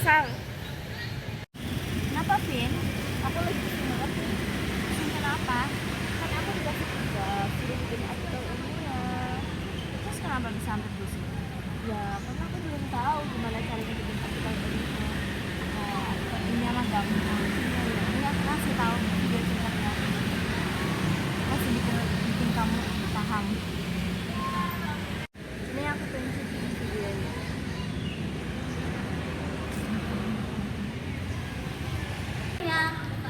Sang, kenapa Vin? Aku lagi pusing banget nih. Pusing kenapa? Kan aku dikasih tugas suruh bikin artikel ilmiah. Terus kenapa bisa sampai pusing? Ya, karena aku belum tahu gimana caranya bikin artikel ilmiah. Artikel ilmiah mah gampang. Ini aku kasih tahu video singkatnya. Kasih bikin kamu paham. Ini aku tunjukin videonya.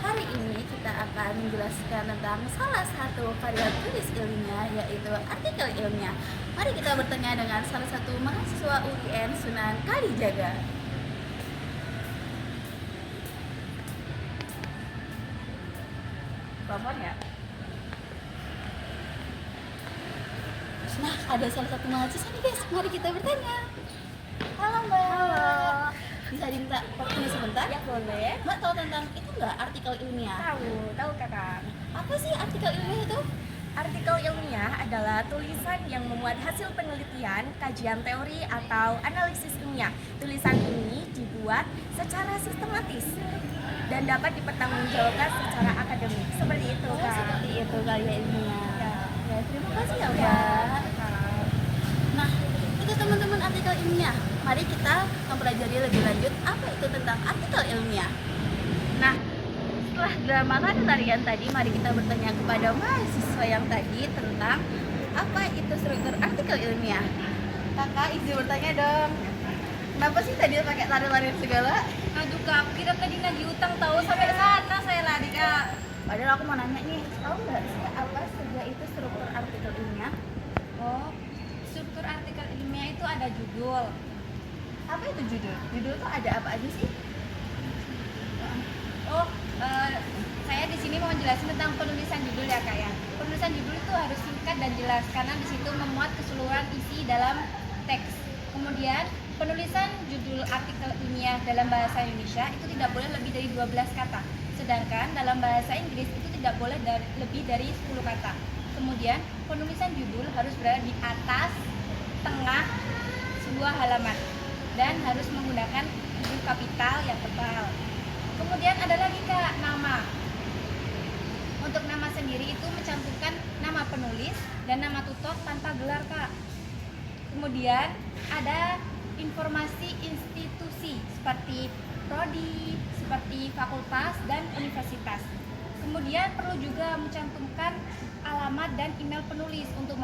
Hari ini kita akan menjelaskan tentang salah satu karya tulis ilmiah, yaitu artikel ilmiah. Mari kita bertanya dengan salah satu mahasiswa UIN Sunan Kalijaga. Telepon ya? Nah, ada salah satu mahasiswa nih guys, mari kita bertanya. Halo Mbak. Halo. Bisa diminta waktunya sebentar? Ya boleh. Mbak tahu tentang itu nggak, artikel ilmiah? Tahu kakak. Apa sih artikel ilmiah itu? Artikel ilmiah adalah tulisan yang memuat hasil penelitian, kajian teori, atau analisis ilmiah. Tulisan ini dibuat secara sistematis dan dapat dipertanggungjawabkan secara akademik. Seperti itu, Oh, Kak. seperti itu karya ilmiah. Ya, terima kasih ya, Ya, Mbak. Kak. Nah, itu teman-teman artikel ilmiah. Mari kita mempelajari lebih lanjut apa itu tentang artikel ilmiah. Nah, setelah drama tarian tadi, mari kita bertanya kepada mahasiswa yang tadi tentang apa itu struktur artikel ilmiah. Kakak, izin bertanya dong. Kenapa sih tadi pakai lari-larian segala? Aduh Kak, aku kira tadi nagih utang tahu sampai sana saya lari Kak. Padahal aku mau nanya nih, tahu nggak sih apa saja itu struktur artikel ilmiah? Oh, struktur artikel ilmiah itu ada judul. Apa itu judul? Judul tuh ada apa aja sih? Oh, saya di sini mau menjelaskan tentang penulisan judul ya Kak ya. Penulisan judul itu harus singkat dan jelas karena di situ memuat keseluruhan isi dalam teks. Kemudian penulisan judul artikel ilmiah dalam bahasa Indonesia itu tidak boleh lebih dari 12 kata. Sedangkan dalam bahasa Inggris itu tidak boleh lebih dari 10 kata. Kemudian penulisan judul harus berada di atas, tengah sebuah halaman dan harus menggunakan huruf kapital yang tebal. Kemudian ada lagi Kak, nama. Untuk nama sendiri itu mencantumkan nama penulis dan nama tutor tanpa gelar Kak. Kemudian ada informasi institusi seperti prodi, seperti fakultas dan universitas. Kemudian perlu juga mencantumkan alamat dan email penulis untuk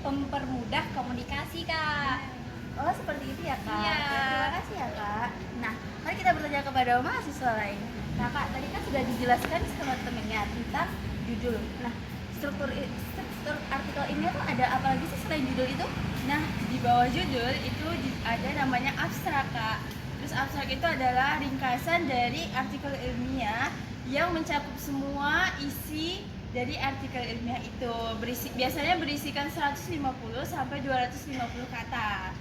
mempermudah komunikasi Kak. Oh, seperti itu ya, Kak. Iya. Terima kasih ya, Kak. Nah, mari kita bertanya kepada mahasiswa lain. Kakak, tadi kan sudah dijelaskan sama temennya tentang judul. Nah, struktur artikel ini tuh ada apa lagi sih selain judul itu? Nah, di bawah judul itu ada namanya abstrak, Kak. Terus abstrak itu adalah ringkasan dari artikel ilmiah yang mencakup semua isi dari artikel ilmiah itu. Biasanya berisikan 150 sampai 250 kata.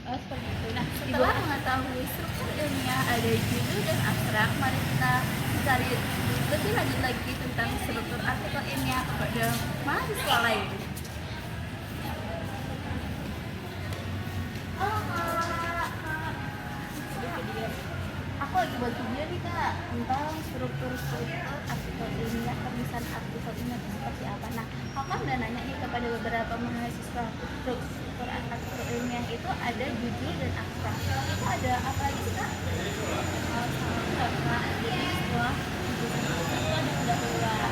Oh, seperti itu. Nah, setelah mengetahui struktur ilmiah, ada judul dan abstrak, mari kita cari lebih lanjut lagi tentang struktur artikel ilmiah kepada mahasiswa lain. Halo Kak. Aku lagi buat video nih Kak tentang struktur artikel ilmiah, penulisan artikel ilmiah itu seperti apa. Nah, kakak udah nanya nih kepada beberapa mahasiswa, struktur artikel ilmiah itu ada judul dan abstrak. Itu ada apa lagi sih Kak? Kak, jadi setelah judul itu ada pendahuluan.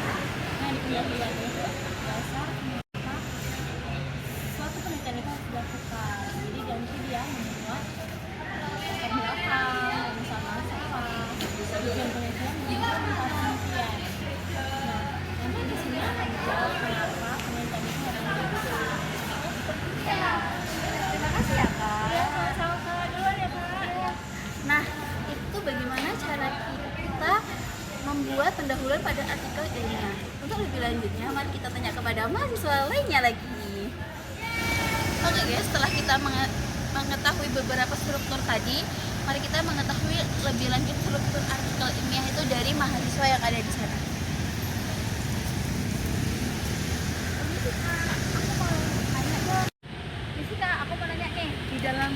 Nah, di pendahuluan itu dasar kenapa suatu penelitian itu harus dilakukan. Jadi nanti dia memuat latar belakang, masalah, tujuan penelitian dan juga penelitian. Nah, nanti di sini akan dijawab kenapa penelitian itu harus dilakukan. Terima kasih ya Kak. lebih lanjutnya, mari kita tanya kepada mahasiswa lainnya lagi. Oke guys, setelah kita mengetahui beberapa struktur tadi, mari kita mengetahui lebih lanjut struktur artikel ilmiah itu dari mahasiswa yang ada di sana. Aku mau nanya nih, di dalam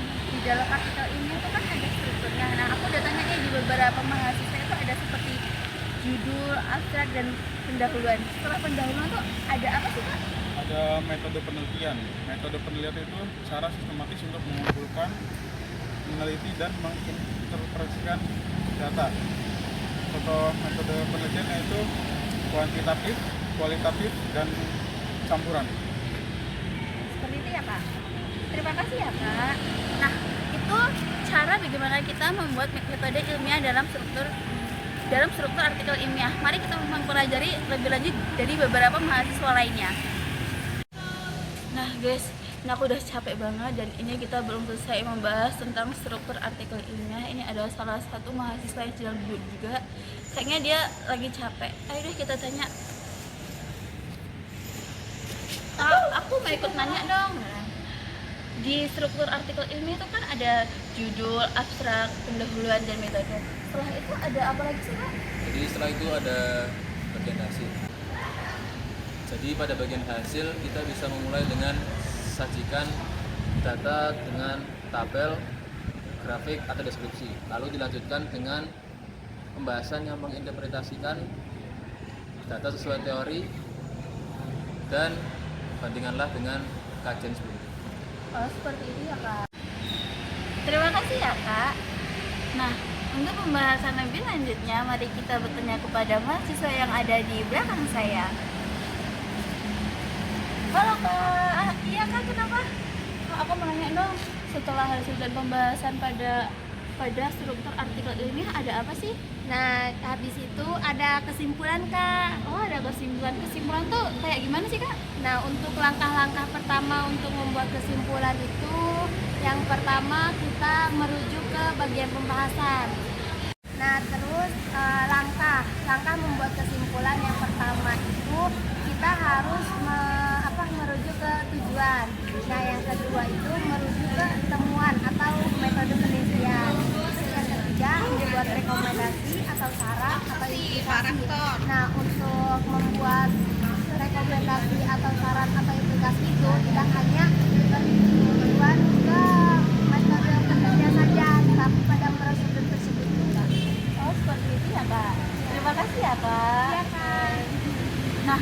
artikel ilmiah itu kan ada strukturnya. Nah, aku udah tanya nih di beberapa mahasiswa itu ada seperti judul, abstrak, dan pendahuluan. Setelah pendahuluan tuh ada apa sih Kak? Ada metode penelitian. Metode penelitian itu cara sistematis untuk mengumpulkan, meneliti, dan menginterpretasikan data. Contoh metode penelitian yaitu kuantitatif, kualitatif, dan campuran. Seperti itu ya Kak. Terima kasih ya Kak. Nah, itu cara bagaimana kita membuat metode ilmiah dalam struktur artikel ilmiah. Mari kita mempelajari lebih lanjut dari beberapa mahasiswa lainnya. Nah guys, ini aku udah capek banget dan ini kita belum selesai membahas tentang struktur artikel ilmiah. Ini adalah salah satu mahasiswa yang sedang duduk juga. Kayaknya dia lagi capek. Ayo deh kita tanya. Aku mau ikut nanya dong. Di struktur artikel ilmiah itu kan ada judul, abstrak, pendahuluan, dan metode. Setelah itu ada apa lagi sih Kak? Jadi setelah itu ada bagian hasil. Jadi pada bagian hasil kita bisa memulai dengan sajikan data dengan tabel, grafik atau deskripsi. Lalu dilanjutkan dengan pembahasan yang menginterpretasikan data sesuai teori dan bandingkanlah dengan kajian sebelumnya. Oh seperti itu ya Kak. Terima kasih ya Kak. Nah, untuk pembahasan lebih lanjutnya, mari kita bertanya kepada mahasiswa yang ada di belakang saya. Halo Kak. Iya Kak, kenapa? Kak, aku mau nanya dong. Setelah hasil dan pembahasan pada struktur artikel ilmiah ada apa sih? Nah, habis itu ada kesimpulan Kak. Oh ada kesimpulan. Kesimpulan tuh kayak gimana sih Kak? Nah, untuk langkah-langkah pertama untuk membuat kesimpulan itu, yang pertama kita merujuk ke bagian pembahasan. Nah, terus langkah membuat kesimpulan yang pertama itu kita harus merujuk ke tujuan. Nah, yang kedua itu merujuk ke temuan atau metode penelitian. Terus yang ketiga membuat rekomendasi atau saran atau implikasi. Nah, untuk membuat rekomendasi atau saran atau implikasi itu tidak hanya bertujuan ke metode penelitian saja, tapi pada prosedur tersebut juga. Oh seperti itu ya Kak. Terima kasih ya Kak. Iya Kak. Nah,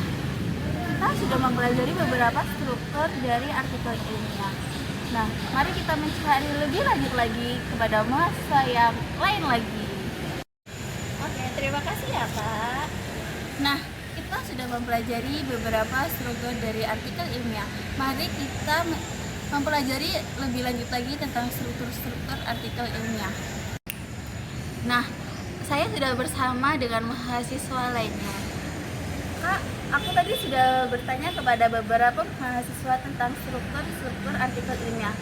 kita sudah mempelajari beberapa struktur dari artikel ilmiah. Nah, mari kita mencari lebih lanjut lagi kepada mahasiswa yang lain lagi. Oke, terima kasih ya Kak. Nah, kita sudah mempelajari beberapa struktur dari artikel ilmiah. Mari kita mempelajari lebih lanjut lagi tentang struktur-struktur artikel ilmiah. Nah, saya sudah bersama dengan mahasiswa lainnya. Kak, aku tadi sudah bertanya kepada beberapa mahasiswa tentang struktur artikel ilmiah.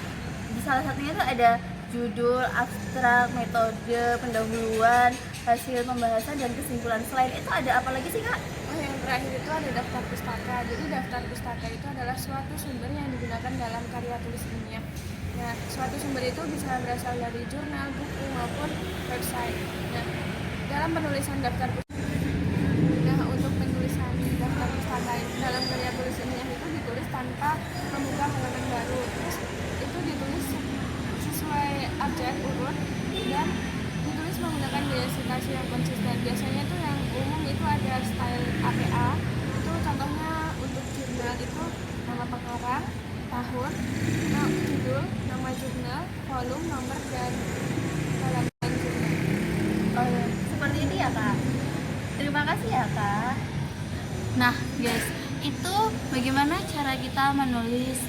Di salah satunya itu ada judul, abstrak, metode, pendahuluan, hasil pembahasan, dan kesimpulan. Selain itu ada apa lagi sih Kak? Oh, yang terakhir itu ada daftar pustaka. Jadi daftar pustaka itu adalah suatu sumber yang digunakan dalam karya tulis ilmiah. Nah, suatu sumber itu bisa berasal dari jurnal, buku, maupun website. Nah, dalam penulisan daftar pustaka, untuk penulisan daftar pustaka dalam karya tulis ilmiah itu ditulis tanpa membuka halaman baru. Terus itu ditulis sesuai abjad, urut, dan ditulis menggunakan gaya citasi yang konsisten. Biasanya itu yang umum itu ada style APA. Itu contohnya untuk jurnal itu nama pengarang, tahun, judul, nama jurnal, volume, nomor, dan halaman jurnal. Oh, seperti itu ya Kak. Terima kasih ya Kak. Nah guys, itu bagaimana cara kita menulis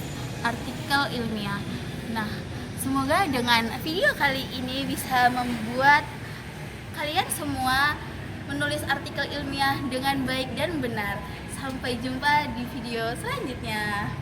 artikel ilmiah. Nah, semoga dengan video kali ini bisa membuat kalian semua menulis artikel ilmiah dengan baik dan benar. Sampai jumpa di video selanjutnya.